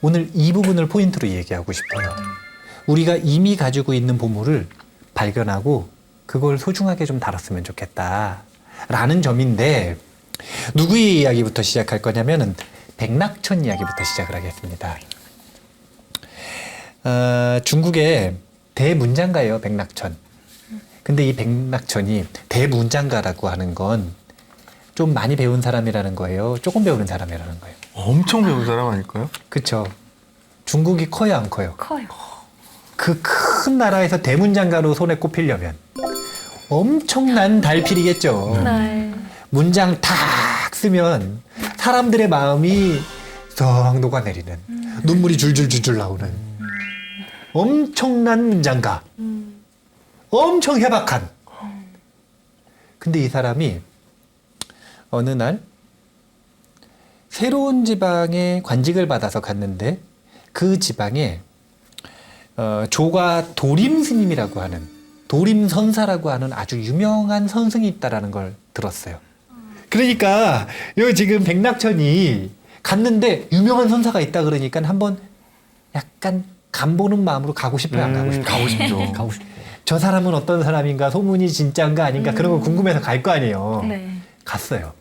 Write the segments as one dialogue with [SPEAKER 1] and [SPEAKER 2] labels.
[SPEAKER 1] 오늘 이 부분을 포인트로 얘기하고 싶어요. 우리가 이미 가지고 있는 보물을 발견하고 그걸 소중하게 좀 다뤘으면 좋겠다 라는 점인데, 누구의 이야기부터 시작할 거냐면은 백낙천 이야기부터 시작을 하겠습니다. 중국의 대문장가예요, 백낙천. 근데 이 백낙천이 대문장가라고 하는 건 좀 많이 배운 사람이라는 거예요, 조금 배우는 사람이라는 거예요.
[SPEAKER 2] 엄청 배운 사람 아닐까요?
[SPEAKER 1] 그쵸. 중국이 커요, 안 커요?
[SPEAKER 3] 커요.
[SPEAKER 1] 그 큰 나라에서 대문장가로 손에 꼽히려면 엄청난 달필이겠죠.
[SPEAKER 3] 네.
[SPEAKER 1] 문장 탁 쓰면 사람들의 마음이 썩 녹아내리는, 눈물이 줄줄줄줄 나오는 엄청난 문장가. 엄청 해박한. 근데 이 사람이 어느 날 새로운 지방에 관직을 받아서 갔는데, 그 지방에 조가 도림 스님이라고 하는, 도림 선사라고 하는 아주 유명한 선승이 있다라는 걸 들었어요. 그러니까 여기 지금 백낙천이 갔는데 유명한 선사가 있다 그러니까 한번 약간 간보는 마음으로 가고 싶어요, 안 가고 싶어요?
[SPEAKER 2] 가고 싶죠.
[SPEAKER 4] 가고 싶어요.
[SPEAKER 1] 저 사람은 어떤 사람인가, 소문이 진짜인가 아닌가, 그런 거 궁금해서 갈 거 아니에요.
[SPEAKER 3] 네.
[SPEAKER 1] 갔어요.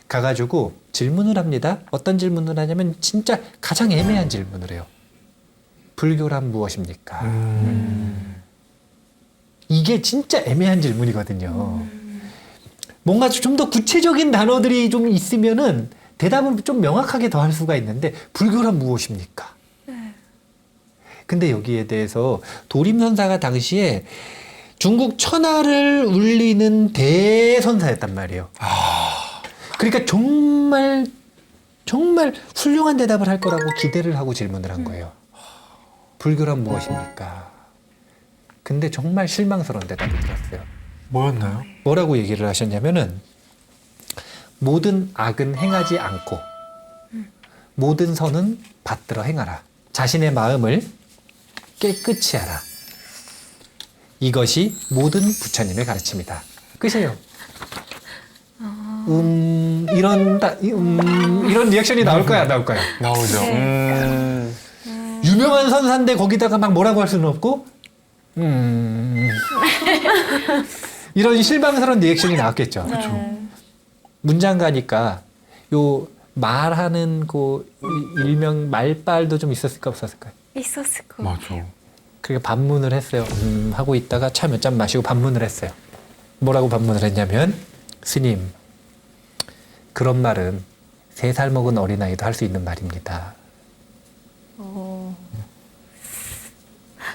[SPEAKER 1] 가가지고 질문을 합니다. 어떤 질문을 하냐면 진짜 가장 애매한 질문을 해요. 불교란 무엇입니까? 이게 진짜 애매한 질문이거든요. 뭔가 좀 더 구체적인 단어들이 좀 있으면은 대답을 좀 명확하게 더 할 수가 있는데, 불교란 무엇입니까? 근데 여기에 대해서 도림선사가 당시에 중국 천하를 울리는 대선사였단 말이에요. 그러니까 정말 훌륭한 대답을 할 거라고 기대를 하고 질문을 한 거예요. 불교란 무엇입니까? 근데 정말 실망스러운 대답을 들었어요.
[SPEAKER 2] 뭐였나요?
[SPEAKER 1] 뭐라고 얘기를 하셨냐면은, 모든 악은 행하지 않고 모든 선은 받들어 행하라. 자신의 마음을 깨끗이 하라. 이것이 모든 부처님의 가르침이다. 끝이에요. 이런 리액션이 나올 거야, 안 나올 거야?
[SPEAKER 2] 나오죠.
[SPEAKER 1] 유명한 선사인데 거기다가 막 뭐라고 할 수는 없고, 이런 실망스러운 리액션이 나왔겠죠.
[SPEAKER 3] 네.
[SPEAKER 1] 문장가니까 요 말하는 그 일명 말빨도 좀 있었을까 없었을까요?
[SPEAKER 3] 있었을 거.
[SPEAKER 2] 맞아.
[SPEAKER 1] 그러니까 반문을 했어요. 하고 있다가 차 몇 잔 마시고 반문을 했어요. 뭐라고 반문을 했냐면, 스님, 그런 말은 3살 먹은 어린아이도 할 수 있는 말입니다.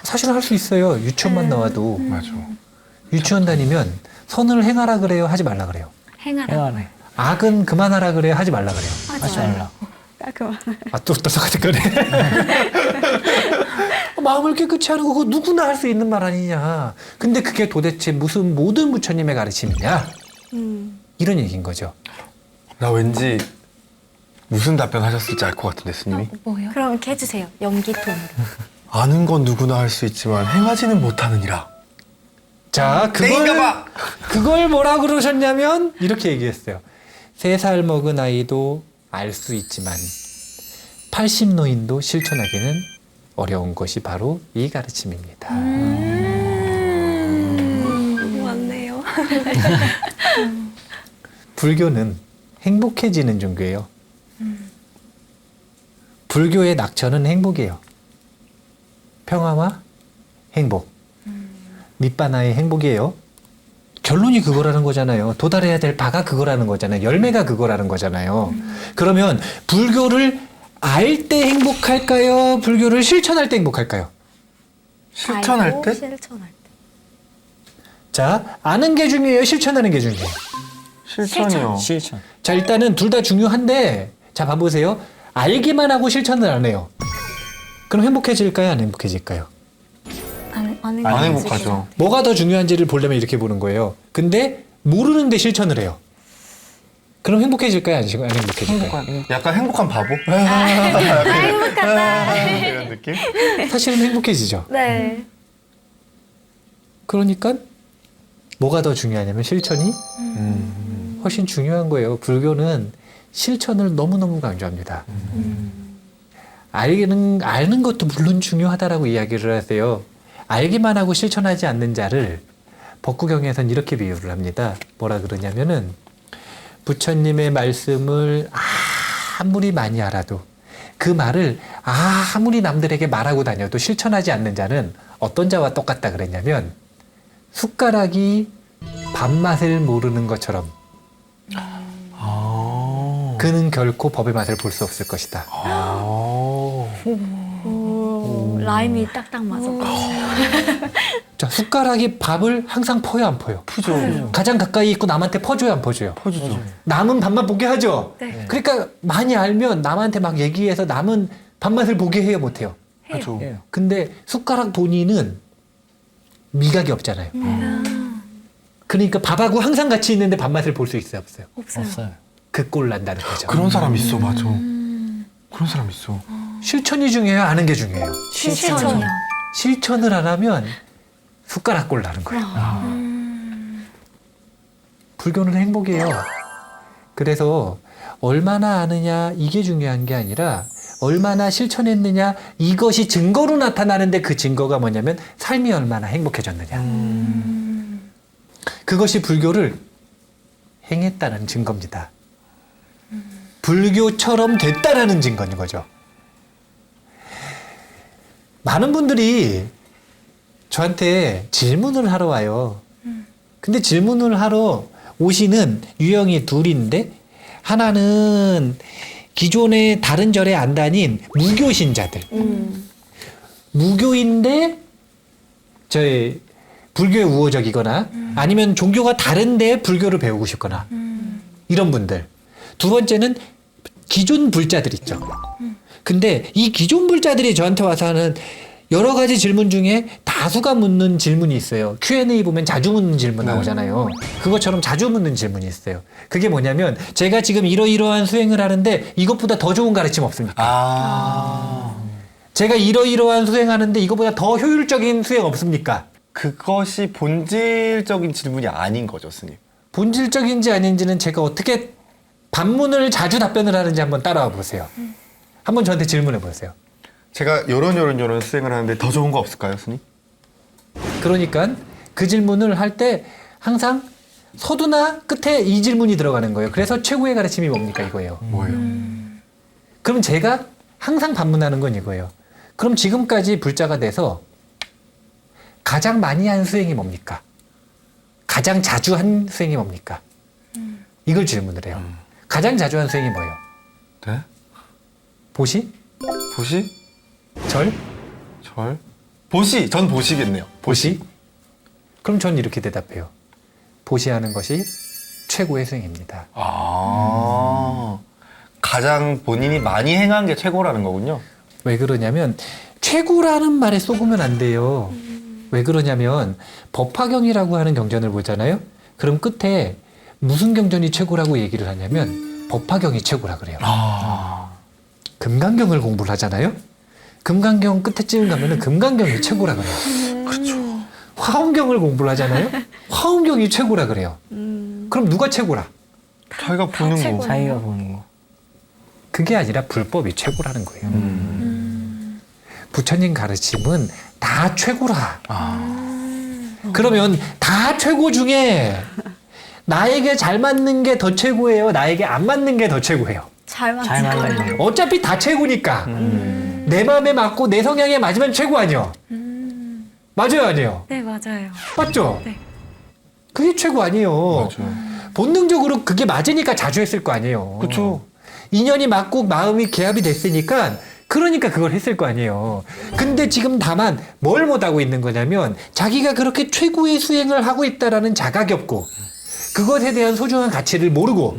[SPEAKER 1] 사실은 할 수 있어요. 유치원만 나와도.
[SPEAKER 2] 맞아.
[SPEAKER 1] 유치원 다니면 선을 행하라 그래요, 하지 말라 그래요?
[SPEAKER 3] 행하라.
[SPEAKER 4] 행하네.
[SPEAKER 1] 악은 그만하라 그래요, 하지 말라 그래요?
[SPEAKER 4] 하지 말라.
[SPEAKER 3] 깔끔하네.
[SPEAKER 1] 아, 또 똑같은 거네. 마음을 깨끗이 하는 거, 그거 누구나 할 수 있는 말 아니냐. 근데 그게 도대체 무슨 모든 부처님의 가르침이냐? 이런 얘기인 거죠.
[SPEAKER 2] 나 왠지 무슨 답변 하셨을지 알 것 같은데, 스님이.
[SPEAKER 3] 뭐요? 그럼 이렇게 해주세요. 연기 톤으로.
[SPEAKER 2] 아는 건 누구나 할 수 있지만 행하지는 못하느니라.
[SPEAKER 1] 자, 그걸 뭐라 그러셨냐면 이렇게 얘기했어요. 3살 먹은 아이도 알 수 있지만 80노인도 실천하기는 어려운 것이 바로 이 가르침입니다.
[SPEAKER 3] 맞네요.
[SPEAKER 1] 불교는 행복해지는 종교예요. 불교의 낙천은 행복이에요. 평화와 행복. 밑바나의 행복이에요. 결론이 그거라는 거잖아요. 도달해야 될 바가 그거라는 거잖아요. 열매가 그거라는 거잖아요. 그러면 불교를 알 때 행복할까요? 불교를 실천할 때 행복할까요?
[SPEAKER 2] 실천할
[SPEAKER 3] 알고
[SPEAKER 2] 때?
[SPEAKER 3] 실천할 때.
[SPEAKER 1] 자, 아는 게 중요해요? 실천하는 게 중요해요?
[SPEAKER 2] 실천이요.
[SPEAKER 4] 실천.
[SPEAKER 1] 자, 일단은 둘 다 중요한데, 자, 봐보세요. 알기만 하고 실천을 안 해요. 그럼 행복해질까요? 안 행복해질까요?
[SPEAKER 3] 안
[SPEAKER 2] 안 행복하죠.
[SPEAKER 1] 뭐가 더 중요한지를 보려면 이렇게 보는 거예요. 근데 모르는데 실천을 해요. 그럼 행복해질까요? 안 행복해질까요?
[SPEAKER 2] 약간 행복한 바보?
[SPEAKER 3] 행복하다.
[SPEAKER 2] 이런 느낌?
[SPEAKER 1] 사실은 행복해지죠.
[SPEAKER 3] 네.
[SPEAKER 1] 그러니까 뭐가 더 중요하냐면 실천이 훨씬 중요한 거예요. 불교는 실천을 너무너무 강조합니다. 아는 것도 물론 중요하다라고 이야기를 하세요. 알기만 하고 실천하지 않는 자를 법구경에선 이렇게 비유를 합니다. 뭐라 그러냐면은 부처님의 말씀을 아무리 많이 알아도 그 말을 아무리 남들에게 말하고 다녀도 실천하지 않는 자는 어떤 자와 똑같다 그랬냐면 숟가락이 밥맛을 모르는 것처럼 그는 결코 법의 맛을 볼 수 없을 것이다.
[SPEAKER 3] 라임이 딱딱 맞아.
[SPEAKER 1] 자, 숟가락이 밥을 항상 퍼요, 안 퍼요?
[SPEAKER 2] 푸죠.
[SPEAKER 1] 가장 가까이 있고 남한테 퍼줘요, 안 퍼줘요?
[SPEAKER 2] 퍼주죠.
[SPEAKER 1] 남은 밥맛 보게 하죠?
[SPEAKER 3] 네.
[SPEAKER 1] 그러니까 많이 알면 남한테 막 얘기해서 남은 밥맛을 보게 해요, 못 해요?
[SPEAKER 2] 하죠.
[SPEAKER 1] 근데 숟가락 본인은 미각이 없잖아요. 그러니까 밥하고 항상 같이 있는데 밥맛을 볼 수 있어요, 없어요?
[SPEAKER 3] 없어요.
[SPEAKER 1] 그 꼴 난다는 거죠.
[SPEAKER 2] 그런 사람 있어, 맞아. 그런 사람 있어.
[SPEAKER 1] 실천이 중요해요, 아는 게 중요해요?
[SPEAKER 3] 실천이요.
[SPEAKER 1] 실천을 안 하면 숟가락 꼴 나는 거예요. 불교는 행복이에요. 그래서 얼마나 아느냐 이게 중요한 게 아니라 얼마나 실천했느냐 이것이 증거로 나타나는데 그 증거가 뭐냐면 삶이 얼마나 행복해졌느냐. 그것이 불교를 행했다는 증거입니다. 불교처럼 됐다라는 증거인 거죠. 많은 분들이 저한테 질문을 하러 와요. 근데 질문을 하러 오시는 유형이 둘인데 하나는 기존의 다른 절에 안 다닌 무교 신자들. 무교인데 저희 불교에 우호적이거나 아니면 종교가 다른데 불교를 배우고 싶거나 이런 분들. 두 번째는 기존 불자들 있죠. 근데 이 기존 불자들이 저한테 와서 하는 여러 가지 질문 중에 다수가 묻는 질문이 있어요. Q&A 보면 자주 묻는 질문 나오잖아요. 그것처럼 자주 묻는 질문이 있어요. 그게 뭐냐면 제가 지금 이러이러한 수행을 하는데 이것보다 더 좋은 가르침 없습니까? 제가 이러이러한 수행하는데 이것보다 더 효율적인 수행 없습니까?
[SPEAKER 2] 그것이 본질적인 질문이 아닌 거죠, 스님.
[SPEAKER 1] 본질적인지 아닌지는 제가 어떻게 반문을 자주 답변을 하는지 한번 따라와 보세요. 한번 저한테 질문해 보세요.
[SPEAKER 2] 제가 요런 수행을 하는데 더 좋은 거 없을까요, 스님?
[SPEAKER 1] 그러니까 그 질문을 할 때 항상 서두나 끝에 이 질문이 들어가는 거예요. 그래서 최고의 가르침이 뭡니까 이거예요.
[SPEAKER 2] 뭐예요?
[SPEAKER 1] 그럼 제가 항상 반문하는 건 이거예요. 그럼 지금까지 불자가 돼서 가장 많이 한 수행이 뭡니까? 가장 자주 한 수행이 뭡니까? 이걸 질문을 해요. 가장 자주 한 수행이 뭐예요?
[SPEAKER 2] 네?
[SPEAKER 1] 보시?
[SPEAKER 2] 보시?
[SPEAKER 1] 절?
[SPEAKER 2] 절? 보시! 전 보시겠네요.
[SPEAKER 1] 보시? 그럼 전 이렇게 대답해요. 보시하는 것이 최고의 수행입니다.
[SPEAKER 2] 가장 본인이 많이 행한 게 최고라는 거군요.
[SPEAKER 1] 왜 그러냐면 최고라는 말에 속으면 안 돼요. 왜 그러냐면 법화경이라고 하는 경전을 보잖아요. 그럼 끝에 무슨 경전이 최고라고 얘기를 하냐면 법화경이 최고라 그래요. 금강경을 공부를 하잖아요. 금강경 끝에쯤 가면은 금강경이 최고라 그래요.
[SPEAKER 2] 그렇죠.
[SPEAKER 1] 화엄경을 공부를 하잖아요. 화엄경이 최고라 그래요. 그럼 누가 최고라?
[SPEAKER 2] 자기가 보는 거.
[SPEAKER 3] 최고예요.
[SPEAKER 4] 자기가 보는 거.
[SPEAKER 1] 그게 아니라 불법이 최고라는 거예요. 부처님 가르침은 다 최고라. 그러면 다 최고 중에 나에게 잘 맞는 게 더 최고예요? 나에게 안 맞는 게 더 최고예요?
[SPEAKER 3] 잘 맞는
[SPEAKER 4] 잘 맞는
[SPEAKER 3] 거예요.
[SPEAKER 4] 거.
[SPEAKER 1] 어차피 다 최고니까. 내 마음에 맞고 내 성향에 맞으면 최고 아니요? 맞아요, 아니에요?
[SPEAKER 3] 네, 맞아요.
[SPEAKER 1] 맞죠?
[SPEAKER 3] 네.
[SPEAKER 1] 그게 최고 아니에요.
[SPEAKER 2] 맞아요.
[SPEAKER 1] 본능적으로 그게 맞으니까 자주 했을 거 아니에요.
[SPEAKER 2] 그쵸.
[SPEAKER 1] 인연이 맞고 마음이 개합이 됐으니까 그러니까 그걸 했을 거 아니에요. 근데 지금 다만 뭘 못하고 있는 거냐면 자기가 그렇게 최고의 수행을 하고 있다라는 자각이 없고 그것에 대한 소중한 가치를 모르고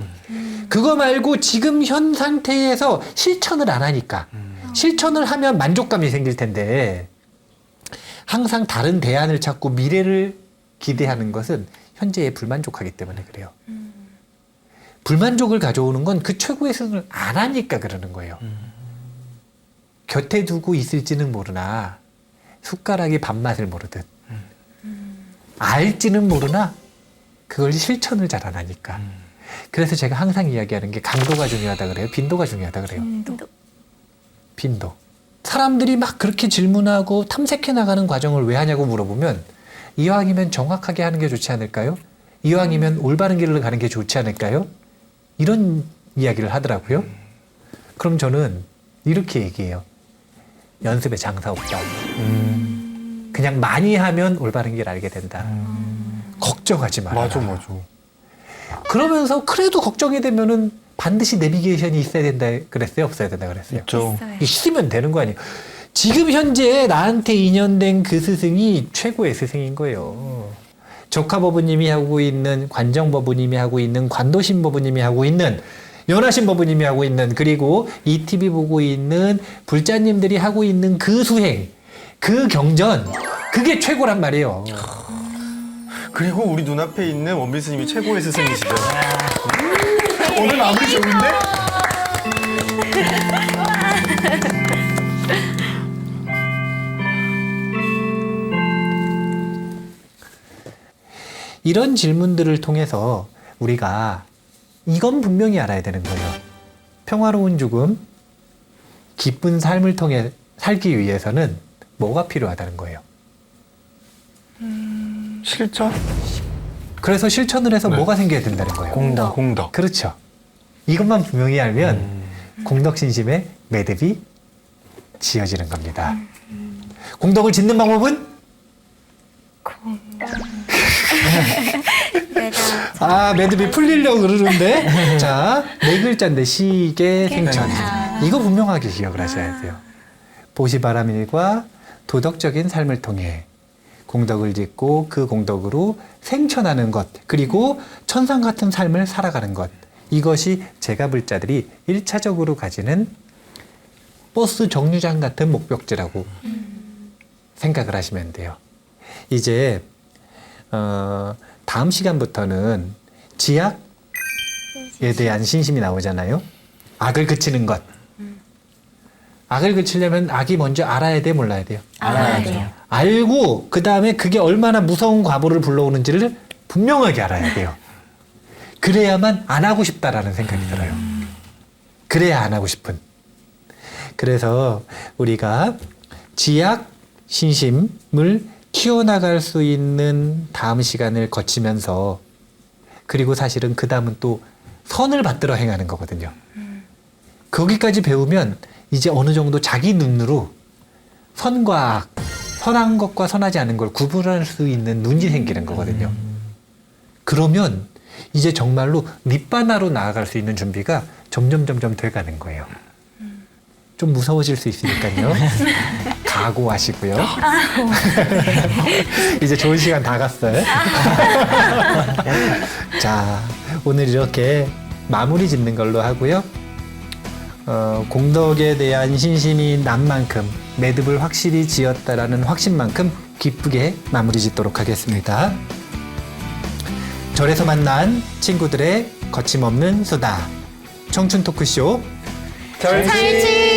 [SPEAKER 1] 그거 말고 지금 현 상태에서 실천을 안 하니까 실천을 하면 만족감이 생길 텐데 항상 다른 대안을 찾고 미래를 기대하는 것은 현재에 불만족하기 때문에 그래요. 불만족을 가져오는 건 그 최고의 수행을 안 하니까 그러는 거예요. 곁에 두고 있을지는 모르나 숟가락이 밥맛을 모르듯 알지는 모르나 그걸 실천을 잘 안 하니까. 그래서 제가 항상 이야기하는 게 강도가 중요하다 그래요. 빈도가 중요하다 그래요. 빈도. 사람들이 막 그렇게 질문하고 탐색해 나가는 과정을 왜 하냐고 물어보면 이왕이면 정확하게 하는 게 좋지 않을까요? 이왕이면 올바른 길을 가는 게 좋지 않을까요? 이런 이야기를 하더라고요. 그럼 저는 이렇게 얘기해요. 연습에 장사 없다. 그냥 많이 하면 올바른 길 알게 된다. 걱정하지 마라.
[SPEAKER 2] 맞아.
[SPEAKER 1] 그러면서 그래도 걱정이 되면은 반드시 내비게이션이 있어야 된다 그랬어요? 없어야 된다 그랬어요?
[SPEAKER 2] 있죠.
[SPEAKER 3] 있어요.
[SPEAKER 1] 있으면 되는 거 아니에요? 지금 현재 나한테 인연된 그 스승이 최고의 스승인 거예요. 조카버부님이 하고 있는, 관정버부님이 하고 있는, 관도신버부님이 하고 있는, 연하신버부님이 하고 있는, 그리고 이 TV 보고 있는 불자님들이 하고 있는 그 수행, 그 경전, 그게 최고란 말이에요.
[SPEAKER 2] 그리고 우리 눈앞에 있는 원빈 스님이 최고의 스승이시죠. 오늘 마무리 좋은데?
[SPEAKER 1] 이런 질문들을 통해서 우리가 이건 분명히 알아야 되는 거예요. 평화로운 죽음, 기쁜 삶을 통해 살기 위해서는 뭐가 필요하다는 거예요.
[SPEAKER 2] 실전?
[SPEAKER 1] 그래서 실천을 해서
[SPEAKER 2] 네.
[SPEAKER 1] 뭐가 생겨야 된다는 거예요.
[SPEAKER 2] 공덕.
[SPEAKER 1] 그렇죠. 이것만 분명히 알면 공덕신심의 매듭이 지어지는 겁니다. 공덕을 짓는 방법은? 매듭이 풀리려고 그러는데. 자, 네 글자인데 시계 생천. 이거 분명하게 기억을 하셔야 돼요. 보시바람일과 도덕적인 삶을 통해 공덕을 짓고 그 공덕으로 생천하는 것, 그리고 천상 같은 삶을 살아가는 것. 이것이 제가불자들이 1차적으로 가지는 버스 정류장 같은 목적지라고 생각을 하시면 돼요. 이제 다음 시간부터는 지약에 대한 신심이 나오잖아요. 악을 그치는 것. 악을 그치려면 악이 먼저 알아야 돼, 몰라야 돼요?
[SPEAKER 3] 알아야 돼요.
[SPEAKER 1] 알고 그 다음에 그게 얼마나 무서운 과보를 불러오는지를 분명하게 알아야 돼요. 그래야만 안 하고 싶다라는 생각이 들어요. 그래야 안 하고 싶은. 그래서 우리가 지약 신심을 키워나갈 수 있는 다음 시간을 거치면서, 그리고 사실은 그 다음은 또 선을 받들어 행하는 거거든요. 거기까지 배우면 이제 어느 정도 자기 눈으로 선과 악, 선한 것과 선하지 않은 걸 구분할 수 있는 눈이 생기는 거거든요. 그러면 이제 정말로 니바나로 나아갈 수 있는 준비가 점점 돼가는 거예요. 좀 무서워질 수 있으니까요. 각오하시고요. 이제 좋은 시간 다 갔어요. 자, 오늘 이렇게 마무리 짓는 걸로 하고요. 공덕에 대한 신심이 난 만큼, 매듭을 확실히 지었다라는 확신만큼 기쁘게 마무리 짓도록 하겠습니다. 절에서 만난 친구들의 거침없는 수다. 청춘 토크쇼
[SPEAKER 2] 절친!